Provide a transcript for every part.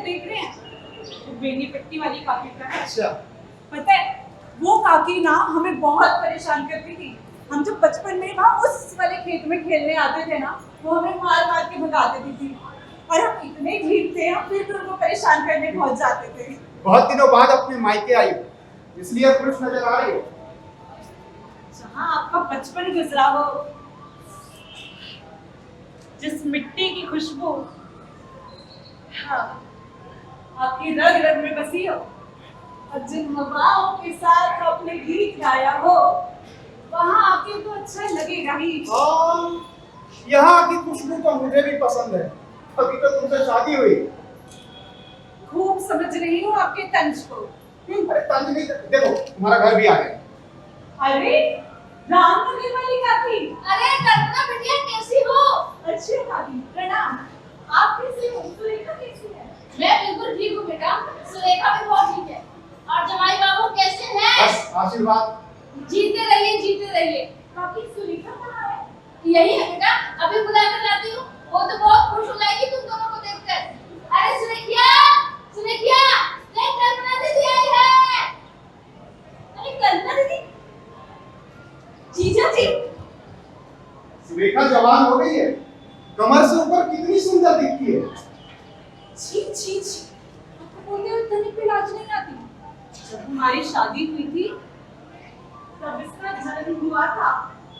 देख रहे हैं वो बेनी पट्टी वाली काकी का है। अच्छा। पता है वो काकी ना हमें बहुत परेशान करती थी। हम जब बचपन में वहाँ उस वाले खेत में खेलने आते थे ना, वो हमें मार मार के भगा देती थी और हम इतने ढीठ थे, हम फिर भी उनको परेशान करने पहुंच जाते थे। बहुत दिनों बाद अपने मायके आई हो, इसलिए खुश नजर आ रही हो। जहाँ आपका बचपन गुजरा हो, जिस मिट्टी की खुशबू हाँ आपकी रग रग में बसी हो और जिन हवाओं के साथ आपने गीत गाया हो, वहाँ आके तो अच्छा लगेगा ही। यहाँ की खुशबू तो मुझे भी पसंद है। अभी तो तुमसे शादी हुई। खूब समझ रही हूँ आपके तंज को। अरे तंज नहीं, देखो तुम्हारा घर भी आ गया। अरे रामनगर वाली काकी। अरे कल्पना बिटिया कैसी हो? अच्छी है काकी, प्रणाम। आप कैसी हो? सुरेखा कैसी है? मैं बिल्कुल ठीक हूँ बेटा, सुरेखा भी बहुत ठीक है। और जमाई बाबू कैसे हैं? बस आशीर्वाद। जीते रहिए जीते रहिए। काकी सुरेखा कहाँ है? यही है बेटा, अभी बुला कर लाती हूँ। वो तो बहुत खुश हो जाएगी तुम दोनों को देखकर। अरे सुरेखिया, सुरेखिया, देख कल्पना दीदी आई है। अरे कल्पना दीदी, जीजा जी। सुरेखा जवान हो गई है, कमर से ऊपर कितनी सुंदर दिखती है। छी छी छी, आपको बोलते हुए तनिक भी लाज नहीं आती। जब हमारी शादी हुई थी तब इसका जन्म हुआ था।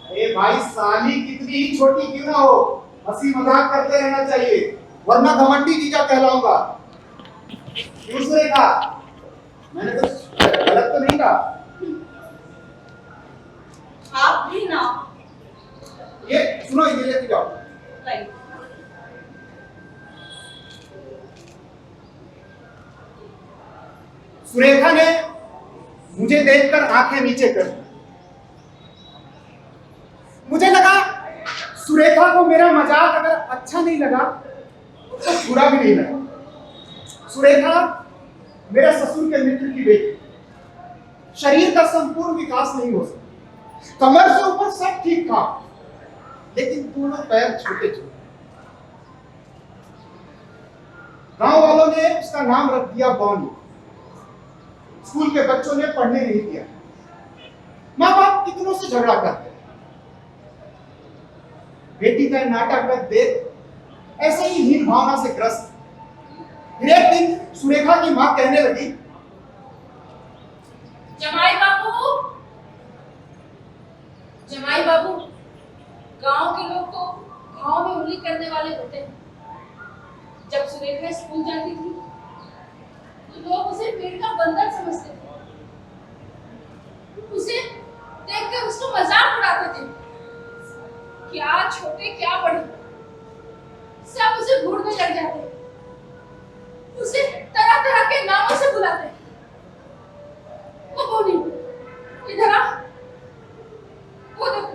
अरे भाई साली कितनी ही छोटी क्यों ना हो, हंसी मजाक करते रहना चाहिए, वरना घमंडी जीजा कहलाऊंगा। क्यों सुरेखा, मैंने कुछ गलत तो नहीं कहा? आप भी ना। ये सुनो, ये लेके जाओ। राइट। सुरेखा ने मुझे देखकर आंखें नीचे कर दी। मुझे लगा सुरेखा को मेरा मजाक अगर अच्छा नहीं लगा तो बुरा भी नहीं लगा। सुरेखा मेरे ससुर के मित्र की बेटी, शरीर का संपूर्ण विकास नहीं हो सका, कमर से ऊपर सब ठीक था, लेकिन दोनों पैर छोटे छोटे। गांव वालों ने उसका नाम रख दिया बॉनी। स्कूल के बच्चों ने पढ़ने नहीं दिया। माँ बाप कितनों से झगड़ा करते। बेटी का नाटक देख ऐसे ही हीन भावना से ग्रस्त। फिर एक दिन सुरेखा की माँ कहने लगी, जमाई बाबू, जमाई बाबू, गांव के लोग तो गांव में उंगली करने वाले होते हैं। जब सुरेखा स्कूल जाती थी तो लोग उसे पेड़ का बंदर समझते थे, उसे देखकर उसको मजाक उड़ाते थे। क्या छोटे क्या बड़े, सब उसे घूरने लग जाते, उसे तरह तरह के नामों से बुलाते। वो बोली, इधर आ, वो देखो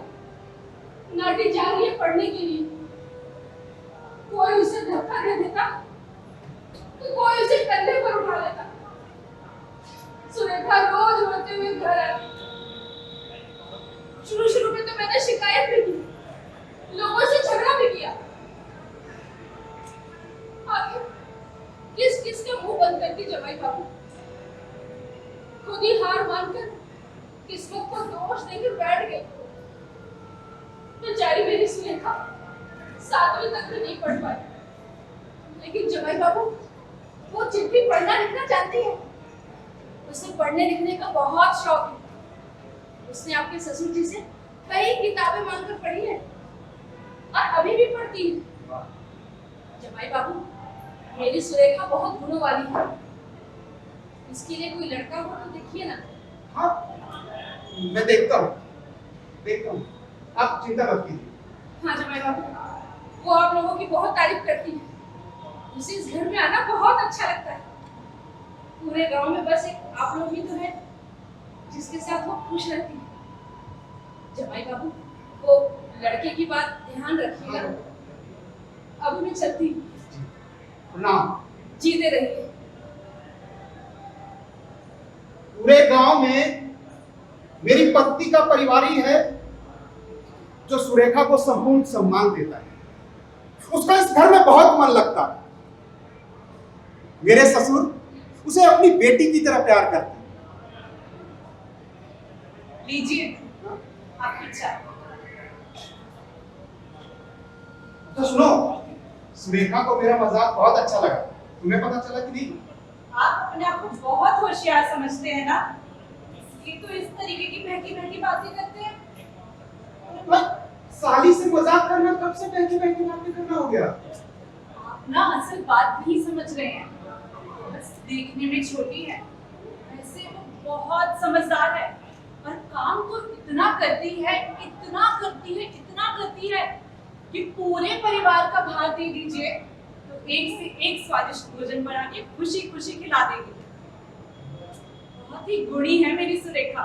नाटी जा रही है पढ़ने के लिए। कोई उसे धक्का दे देता तो कोई उसे कंधे पर उठा लेता। सुरेखा रोज रोते हुए घर आती। शुरू शुरू में तो मैंने शिकायत भी की, लोगों से झगड़ा भी किया। आखिर किस किस के मुंह बंद करती जमाई बाबू। खुद ही हार मानकर किस्मत को दोष देकर बैठ गई। बेचारी मेरी सुलेखा 7वीं तक भी नहीं पढ़ पाई, लेकिन जमाई बाबू वो चिट्ठी पढ़ना लिखना जानती है। उसे पढ़ने लिखने का बहुत शौक है। उसने आपके ससुर जी से कई किताबें मांगकर पढ़ी है और अभी भी पढ़ती है। जमाई बाबू, मेरी सुरेखा बहुत गुणों वाली है। इसके लिए कोई लड़का हो तो देखिए ना। हाँ मैं देखता हूँ, आप चिंता मत कीजिए। हाँ जमाई बाबू, वो आप लोगों की बहुत तारीफ करती है। उसे इस घर में आना बहुत अच्छा लगता है। पूरे गांव में बस एक आप लोग ही तो है जिसके साथ वो खुश रहती है। जमाई बाबू, वो लड़के की बात ध्यान रखिएगा। अब मैं चलती हूँ। प्रणाम। जीते रहिए। पूरे गांव में मेरी पत्नी का परिवार ही है जो सुरेखा को संपूर्ण सम्मान देता है। उसका इस घर में बहुत मन लगता है। मेरे ससुर उसे अपनी बेटी की तरह प्यार करते हैं। लीजिए आपकी चाय। तो सुनो, सुरेखा को मेरा मजाक बहुत अच्छा लगा। तुम्हें पता चला कि नहीं? आप अपने आप को बहुत होशियार समझते हैं ना, ये तो इस तरीके की बहकी बहकी बातें करते हैं। भाई, साली से मजाक करना कब से बहकी बहकी बातें करना हो गया? आप ना असल बात नहीं समझ रहे हैं, बस देखने में छोटी है, वैसे वो बहुत समझदार है और काम तो इतना करती है, इतना करती है, इतना करती है कि पूरे परिवार का भार दे दीजिए तो एक से एक स्वादिष्ट भोजन बना के खुशी खुशी खिला देगी। बहुत ही गुणी है मेरी सुरेखा,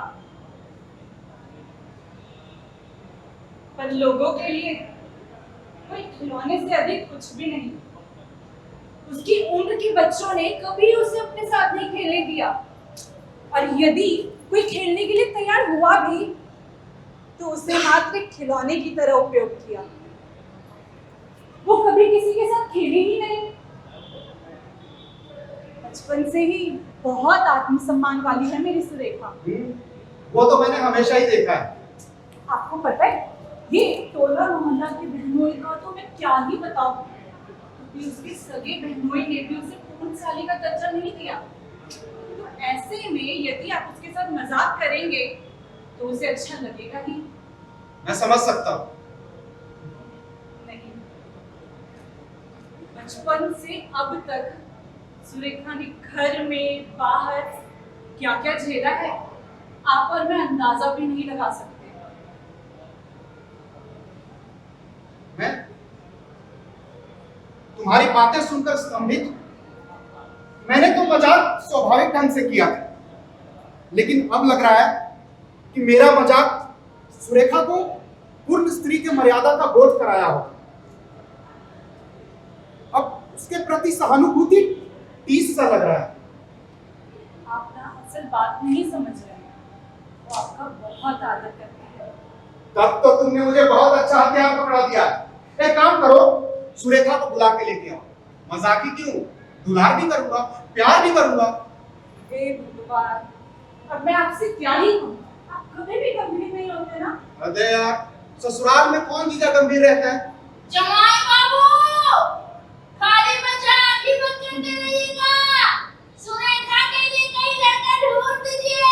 पर लोगों के लिए कोई खिलौने से अधिक कुछ भी नहीं। उसकी उम्र के बच्चों ने कभी उसे अपने साथ नहीं खेलने दिया, और यदि कोई खेलने के लिए तैयार हुआ भी तो उसे मात्र एक खिलौने की तरह उपयोग किया। वो कभी किसी के साथ खेली ही नहीं। बचपन से ही बहुत आत्मसम्मान वाली है मेरी सुरेखा। वो तो मैंने हमेशा ही देखा है। आपको पता है, ये टोला मोहल्ला की बहनोई का तो मैं क्या ही बताऊं, क्योंकि उसके सगे बहनोई ने भी उसे पूर्ण साली का दर्जा नहीं दिया। तो ऐसे में यदि आप उसके साथ मजाक करेंगे तो उसे अच्छा लगेगा ही मैं समझ सकता हूँ। नहीं। बचपन से अब तक सुरेखा ने घर में बाहर क्या क्या झेला है, आप और मैं अंदाजा भी नहीं लगा सकते। मैं तुम्हारी बातें सुनकर स्तंभित। मैंने तो मजाक स्वाभाविक ढंग से किया था, लेकिन अब लग रहा है कि मेरा मजाक सुरेखा को पूर्ण स्त्री के मर्यादा का बोध कराया हो। अब उसके प्रति सहानुभूति टीस सा लग रहा है। आप ना असल बात नहीं समझ रहे हैं, वो आपका बहुत आदर करती है। तब तो तुमने मुझे बहुत अच्छा हथियार पकड़ा दिया। एक काम करो, सुरेखा को बुला के लेके आओ। मजाक ही क्यों, दुलार भी करूंगा, प्यार भी करूंगा। हे भगवान, अब मैं आपसे क्या ही कहूं, आप कभी भी गंभीर नहीं होते ना। अरे यार, ससुराल में कौन जीजा गंभीर रहता है? जमाई बाबू, खाली मजाक ही मत करते रहिएगा। सुरेखा के लिए कहीं लड़का ढूंढ दीजिए।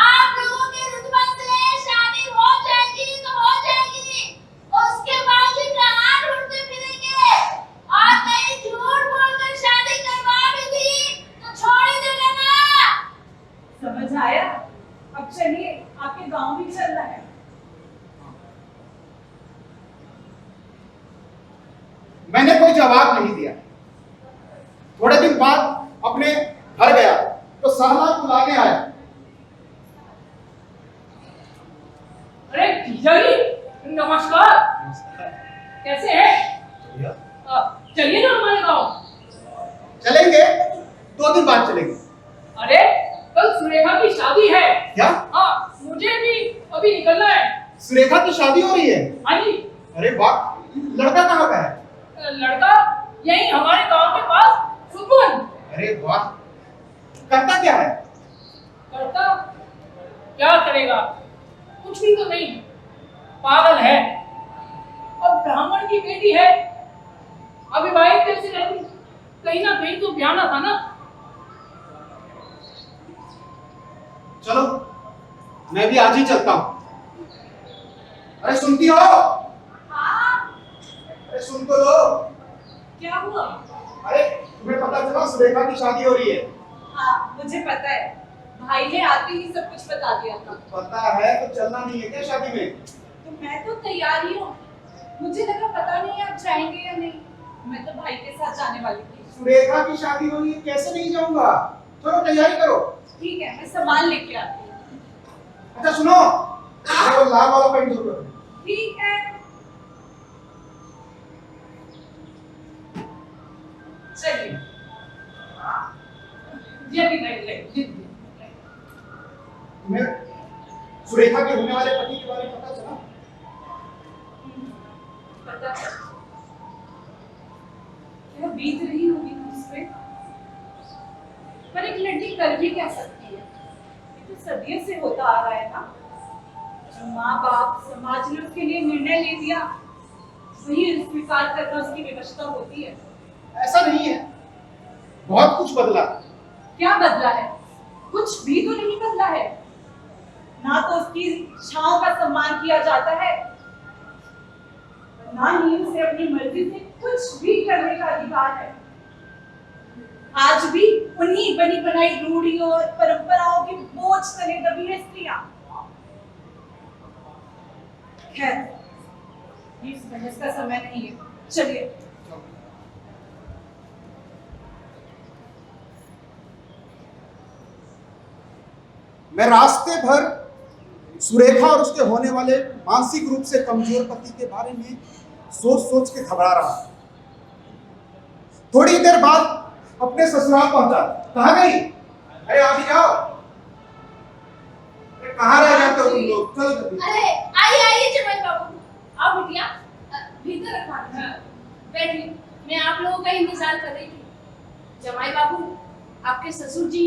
आप लोगों के रुतबा से शादी हो जाएगी तो हो जाएगी, उसके बाद भी कहाँ ढूंढते फिरेंगे। और कहीं झूठ बोलकर शादी करवा भी दी तो छोड़ ही देना ना। समझ आया? अब चलिए, आपके गांव भी चल रहा है। मैंने कोई जवाब नहीं दिया। थोड़े दिन बाद अपने घर गया तो सहला बुलाने आया। अरे जीजा जी, नमस्कार। कैसे हैं? चलिए ना हमारे गांव। चलेंगे, 2 दिन बाद चलेंगे। अरे कल सुरेखा की शादी है। क्या? हाँ, मुझे भी अभी निकलना है। सुरेखा की शादी हो रही है? हाँ जी। अरे वाह, लड़का कहाँ का है? लड़का यही हमारे गांव के पास, सुमन। अरे वाह, करता क्या है? करता क्या करेगा, कुछ भी तो नहीं, पागल है। और ब्राह्मण की बेटी है, अविवाहित कैसे रहती, कहीं ना कहीं तो ब्याह था ना। चलो, मैं भी आज ही चलता हूँ। अरे सुनती हो? हाँ, अरे सुन तो लो। क्या हुआ? अरे तुम्हें पता चला सुरेखा की शादी हो रही है? हाँ, मुझे पता है, भाई ने आते ही सब कुछ बता दिया था। पता है तो चलना नहीं है क्या शादी में? तो मैं तो तैयार ही हूँ, मुझे लगा पता नहीं आप जाएंगे या नहीं। मैं तो भाई के साथ जाने वाली थी। सुरेखा की शादी हो रही है, कैसे नहीं जाऊंगा? चलो तैयारी करो। ठीक है, मैं सामान लेके आती हूँ। अच्छा सुनो, मेरे को लाल वाला पेंट जरूर है। ठीक है, चलिए। तुम्हें सुरेखा के होने वाले पति के बारे में पता चला? पता है क्या बीत रही होगी उस पे? पर एक लड़की कर भी क्या सकती है? ये तो सदियों से होता आ रहा है ना। जो माँ बाप समाज ने उसके लिए निर्णय ले दिया, वही स्वीकार करना उसकी विवशता होती है। ऐसा नहीं है, बहुत कुछ बदला। क्या बदला है? कुछ भी तो नहीं बदला है। ना तो उसकी इच्छाओं का सम्मान किया जाता है, ना ही उसे अपनी मर्जी से कुछ भी करने का अधिकार है। आज भी उन्हीं बनी बनाई रूढ़ियों और परंपराओं के बोझ तले दबी है स्त्रियां। खैर, ये इस बहस का समय नहीं है, चलिए। मैं रास्ते भर सुरेखा और उसके होने वाले मानसिक रूप से कमजोर पति के बारे में सोच सोच के घबरा रहा। थोड़ी देर बाद अपने ससुराल पहुंचा। कहाँ गई? अरे अभी जाओ। अरे कहाँ रह जाते हो तुम लोग? चलो जल्दी। अरे आइए आइए जमाई बाबू, आओ बिटिया, भीतर रखवा। बैठिए, मैं आप लोगों का इंतजार कर रही थी। जमाई बाबू, आपके ससुर जी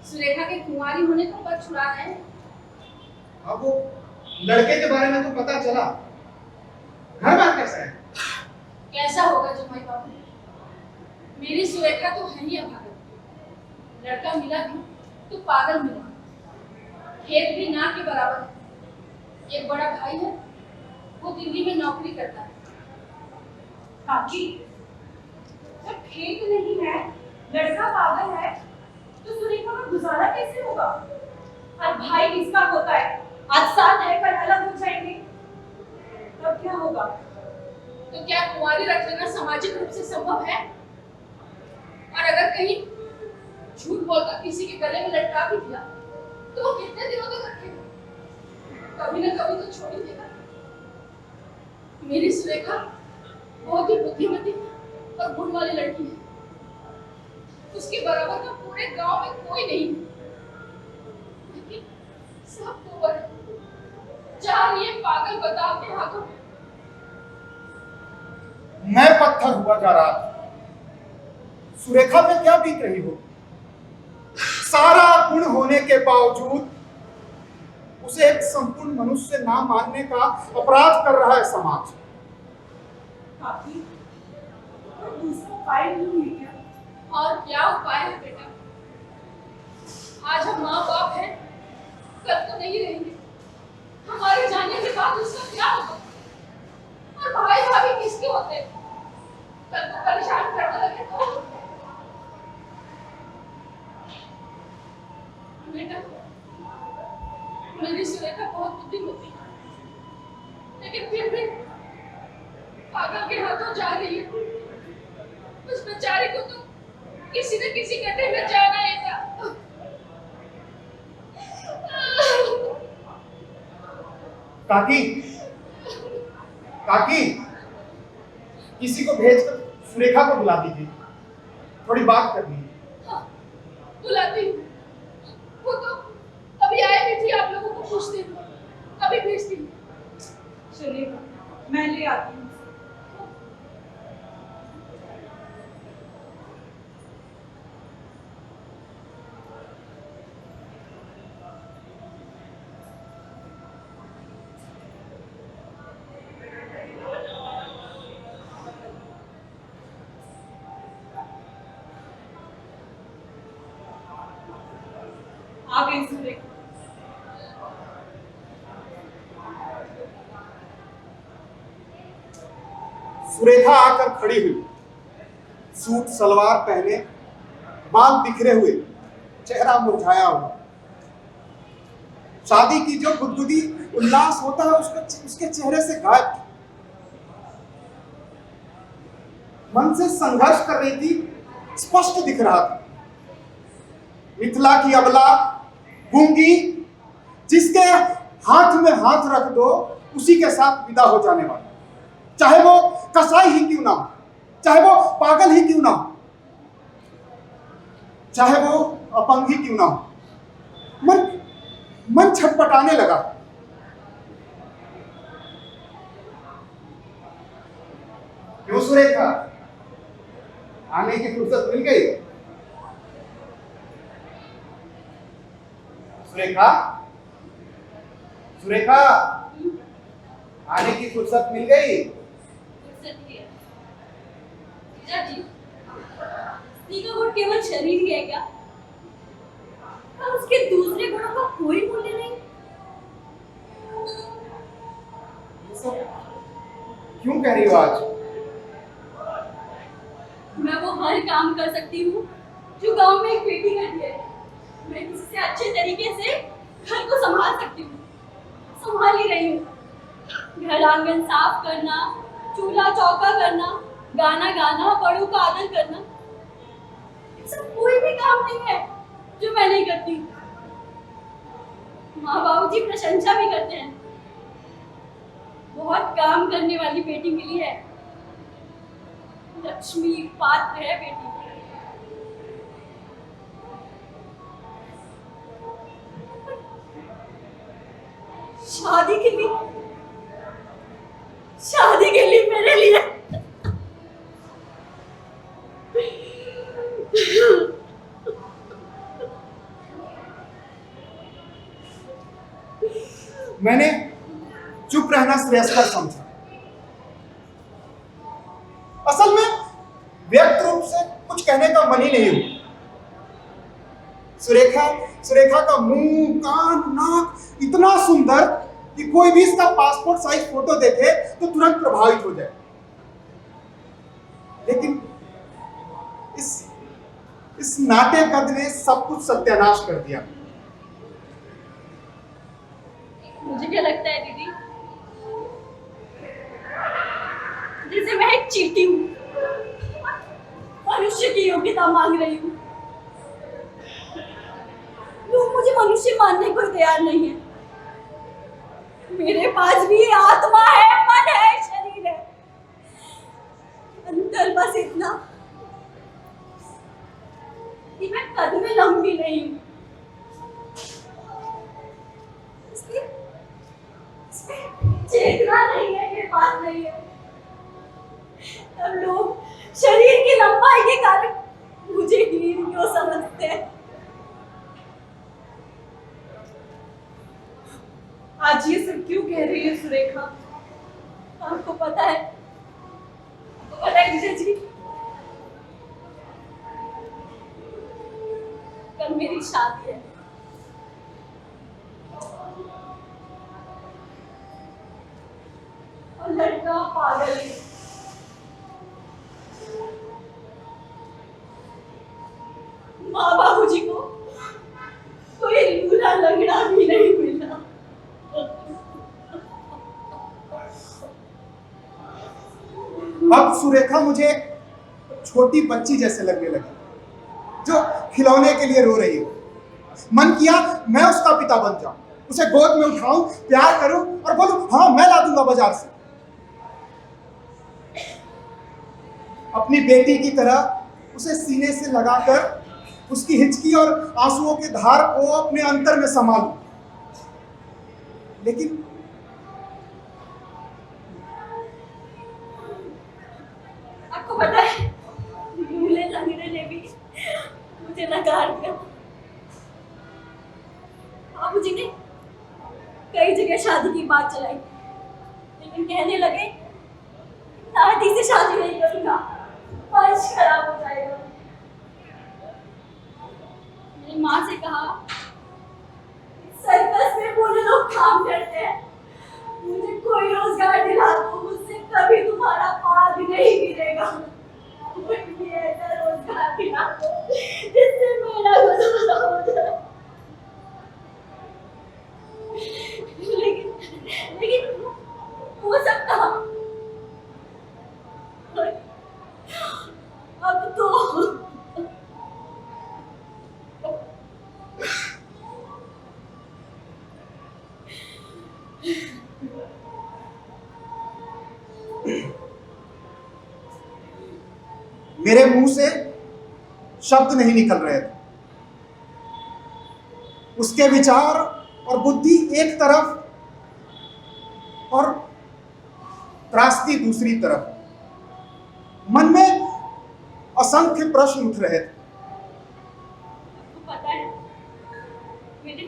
सुरेखा के कुंवारी होने को पर छुड़ा रहे हैं। अब वो लड़के के बारे में तो पता चला, घर बार कैसा है? कैसा होगा जमाई बाबू? मेरी सुरेखा तो है ही अभागा। लड़का मिला भी तो पागल मिला। खेत भी ना के बराबर है। एक बड़ा भाई है, वो दिल्ली में नौकरी करता है। काकी, जब खेत नहीं है, लड़का पागल है, तो सुरेखा का गुजारा कैसे होगा? और भाई किसका होता है? आज साथ है, कल अलग हो जाएंगे, तब क्या होगा? तो क्या कुंवारी रख लेना सामाजिक रूप से संभव है? और अगर कहीं झूठ बोलकर किसी के गले में लटका भी दिया, तो वो कितने दिनों तक रखेगा? कभी ना कभी तो छोड़ ही देगा। मेरी सुरेखा बहुत ही बुद्धिमती और गुण वाली लड़की है। उसके बराबर का पूरे गांव में कोई नहीं है। लेकिन सब कुंवर है। जा रही है पागल बताओ के हाथों में। मैं पत्थर हुआ जा रहा था। सुरेखा पे क्या बीत रही हो? सारा गुण होने के बावजूद उसे एक संपूर्ण मनुष्य ना मानने का अपराध कर रहा है समाज। काकी, कोई दूसरा उपाय नहीं है क्या? और क्या उपाय है बेटा? आज हम माँ बाप हैं, कल तो नहीं रहेंगे। हमारे जाने के बाद उसका क्या होगा? और भाई भाभी किसके होते हैं? कल को परेशान करने लगे तो? बेटा, मेरी सुरेखा बहुत बुद्धिमती है, लेकिन फिर भी पागल के हाथों जा रही है। उस बेचारे को तो किसी न किसी गड्ढे में जाना ही था। काकी, काकी, किसी को भेजकर सुरेखा को बुला दीजिए, थोड़ी बात करनी है। हाँ, बुलाती हूँ। वो तो अभी आए भी थी आप लोगों को पूछते हुए। अभी भेजती हूँ। चलिए, मैं ले आती हूँ। आ गई सुरेखा। सुरेखा आकर खड़ी हुई, सूट सलवार पहने, बाल बिखरे हुए, चेहरा मुरझाया हुआ। शादी की जो गुदगुदी उल्लास होता है उसके चेहरे से गायब था। मन से संघर्ष कर रही थी, स्पष्ट दिख रहा था। मिथिला की अबला, गूंगी, जिसके हाथ में हाथ रख दो उसी के साथ विदा हो जाने वाला, चाहे वो कसाई ही क्यों ना हो, चाहे वो पागल ही क्यों ना हो, चाहे वो अपंग ही क्यों ना हो। मन छटपटाने लगा। क्यों सुरेखा, आने की फुर्सत मिल गई? सुरेखा, सुरेखा, आने की फुर्सत मिल गई? जी, स्त्री का गुण केवल शरीर ही है क्या? क्या उसके दूसरे गुणों का कोई मूल्य नहीं? ये सब क्यों कह रही हो आज? मैं वो हर काम कर सकती हूँ जो गांव में एक बेटी करती है। मैं किसी से अच्छे तरीके से घर को संभाल सकती हूँ, संभाल ही रही हूँ। घर आंगन साफ करना, चूल्हा चौका करना, गाना गाना, बड़ों का आदर करना, ये सब कोई भी काम नहीं है जो मैं नहीं करती। माँ बाबूजी प्रशंसा भी करते हैं, बहुत काम करने वाली बेटी मिली है, लक्ष्मी पात्र है बेटी। शादी के लिए मेरे लिए मैंने चुप रहना श्रेयस्कर समझा। असल में व्यक्त रूप से कुछ कहने का मन ही नहीं हुआ। सुरेखा का मुंह, कान, नाक इतना सुंदर कि कोई भी इसका पासपोर्ट साइज फोटो देखे तो तुरंत प्रभावित हो जाए। लेकिन इस नाटे कद ने सब कुछ सत्यानाश कर दिया। मुझे क्या लगता है दीदी, जैसे मैं एक चींटी हूँ, मनुष्य की योग्यता मांग रही हूँ। लोग मुझे मनुष्य मानने को तैयार नहीं है। मेरे पास भी आत्मा है, मन है, शरीर है, अंतर बस इतना कि मैं कद में लंबी नहीं हूँ। इसमें चेतना नहीं है, ये बात नहीं है। तब लोग शरीर की लंबाई के कारण मुझे हीन क्यों समझते हैं? आज ये सब क्यों कह रही है सुरेखा? आपको पता है जीजा जी, कल मेरी शादी है। और लड़का पागल है। माँ बाबूजी को कोई लूला लंगड़ा भी नहीं मिला। अब सुरेखा मुझे एक छोटी बच्ची जैसे लगने लगी जो खिलौने के लिए रो रही हो। मन किया मैं उसका पिता बन जाऊं, उसे गोद में उठाऊं, प्यार करूं और बोलूं हाँ मैं ला दूंगा बाजार से। अपनी बेटी की तरह उसे सीने से लगाकर उसकी हिचकी और आंसुओं के धार को अपने अंतर में संभालूं। लेकिन आपको पता है, लूले लंगड़े ने भी मुझे नकार दिया। बाबूजी ने कई जगह शादी की बात चलाई, लेकिन कहने लगे नाती से शादी नहीं करूंगा, वंश खराब हो जाएगा। मैंने माँ से कहा सर्कस में पूरे लोग काम करते हैं, मुझे कोई रोजगार दिला दो, मुझसे कभी तुम्हारा पाग नहीं गिरेगा। मुझे ऐसा रोजगार दिला दो जिससे मेरा गुजारा हो जाए। लेकिन वो सब कहा। अब तो मेरे मुंह से शब्द नहीं निकल रहे थे। उसके विचार और बुद्धि एक तरफ और त्रासदी दूसरी तरफ। मन में असंख्य प्रश्न उठ रहे थे। आपको पता है, मेरे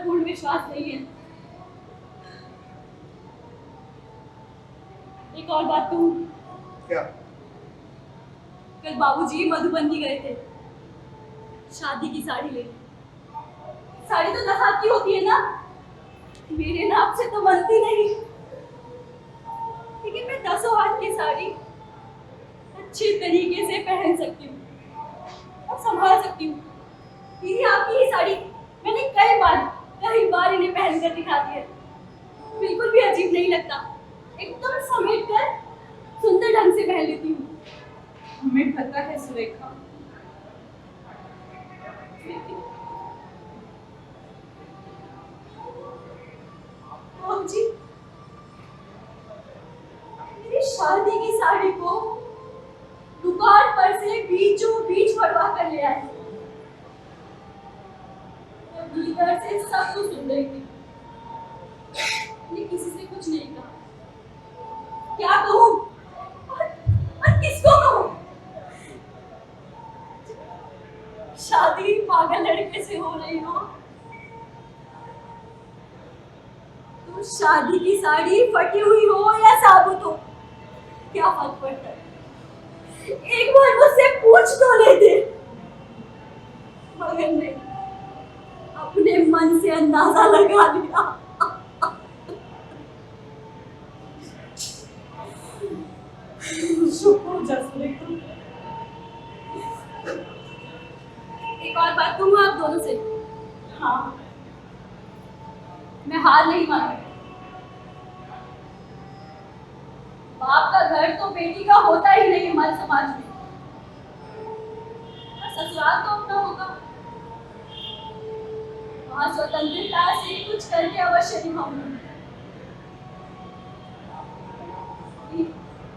पूर्ण विश्वास नहीं है। एक और बात कहूँ, क्या? कल बाबूजी मधुबनी गए थे शादी की साड़ी लेने। साड़ी तो 10 हाथ की होती है ना, मेरे नाप से तो बनती नहीं, लेकिन मैं 10 हाथ की साड़ी अच्छे तरीके से पहन सकती हूँ और संभाल सकती हूँ। दीदी आपकी ही साड़ी मैंने कई बार इन्हें पहन कर दिखा दी है, बिल्कुल भी अजीब नहीं लगता, एकदम समेट कर सुंदर ढंग से पहन लेती हूँ। हमें पता है सुरेखा, जी मेरी शादी की साड़ी को दुकान पर से बीचों बीच फड़वा कर ले आए। भीतर से सब कुछ सुंदर थी, मैंने किसी से कुछ नहीं कहा। क्या कहूँ और किसको कहूँ? शादी पागल लड़के से हो रही हो तो शादी की साड़ी फटी हुई हो या साबुत हो, क्या फर्क पड़ता है? एक बार मुझसे पूछ तो लेते, मगर नहीं, अपने मन से अंदाजा लगा लिया। चुप हो जा सुरेखा। एक और बात कहूँ आप दोनों से, हाँ, मैं हार नहीं मानूंगी। बाप का घर तो बेटी का होता ही नहीं हमारे समाज में, और ससुराल तो अपना होगा, वहां स्वतंत्रता से कुछ करके अवश्य निभाऊंगी।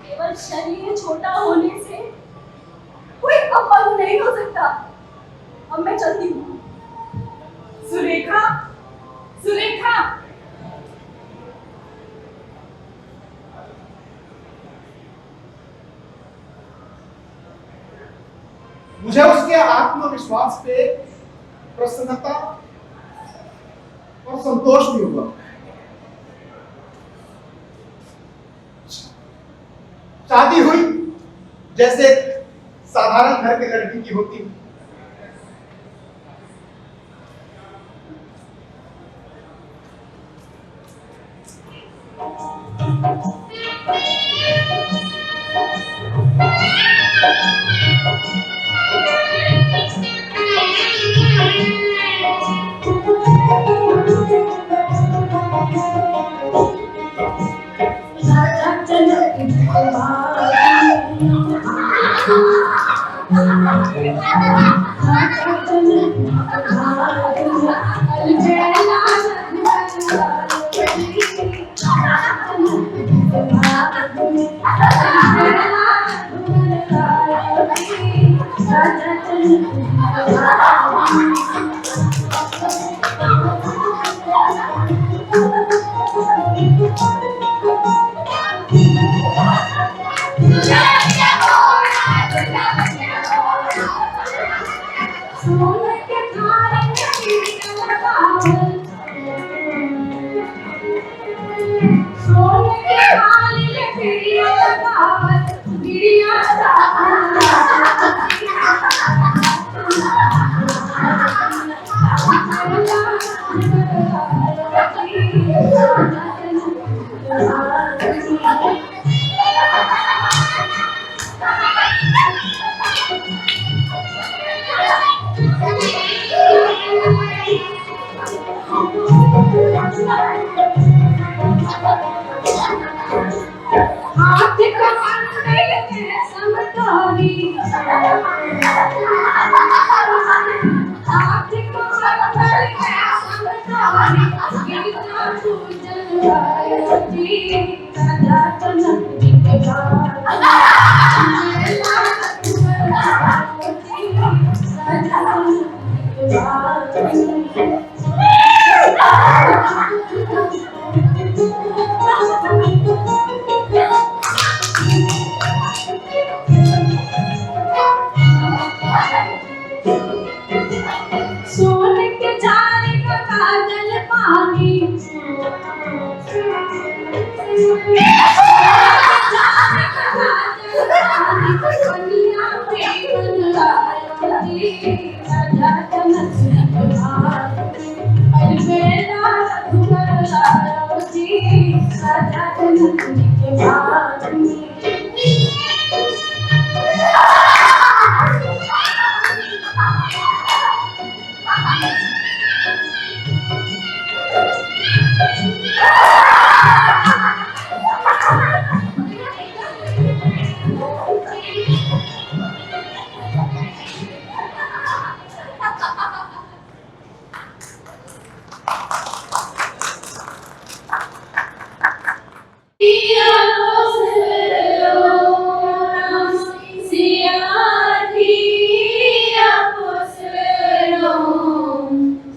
केवल शरीर छोटा होने से कोई अपंग नहीं हो सकता। अब मैं चलती हूँ। सुरेखा, सुरेखा, मुझे उसके आत्मविश्वास पे प्रसन्नता और संतोष भी हुआ। शादी हुई जैसे साधारण घर के लड़की की होती है। सोने के जाने का काजल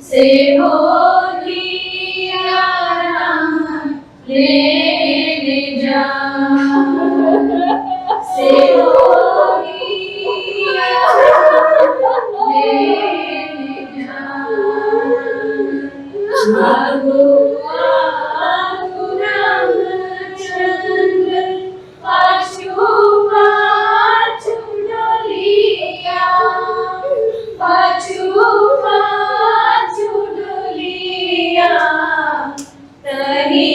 से हो लिया राम ले जा से हो लिया ले जा आगो आगो रामचंद्र पाछू पाछू डोलिया पाछू पाछू डोलिया तही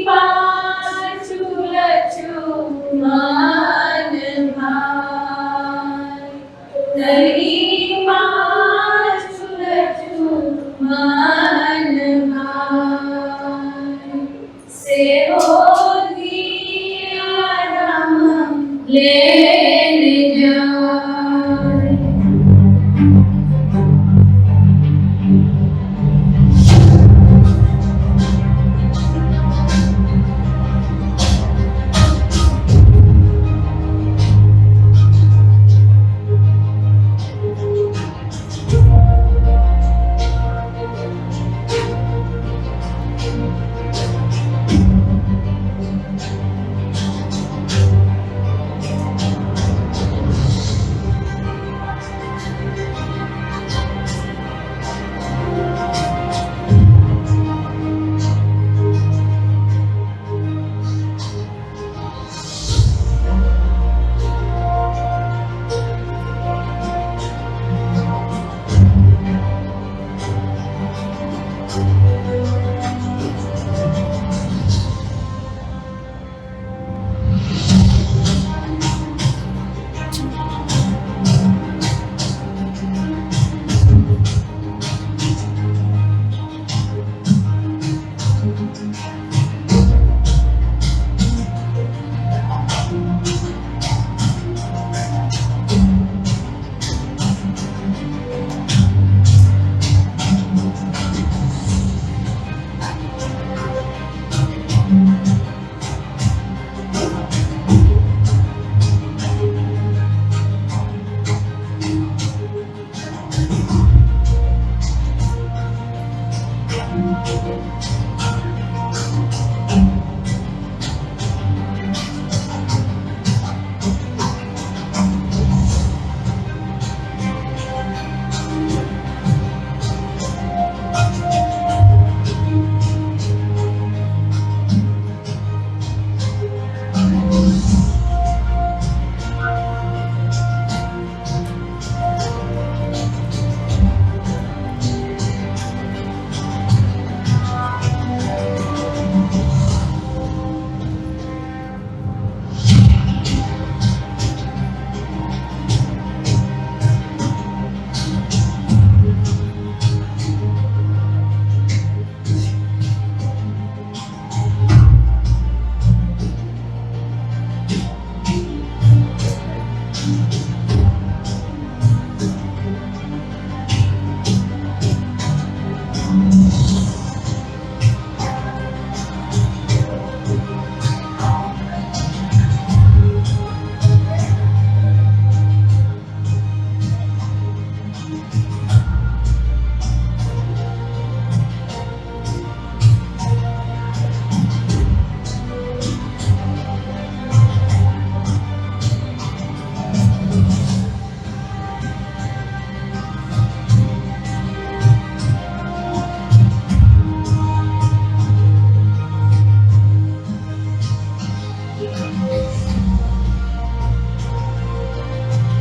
पाछू लक्ष्मण भाई तही पाछू लक्ष्मण भाई से हो लिया राम लेने जाए।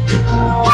है।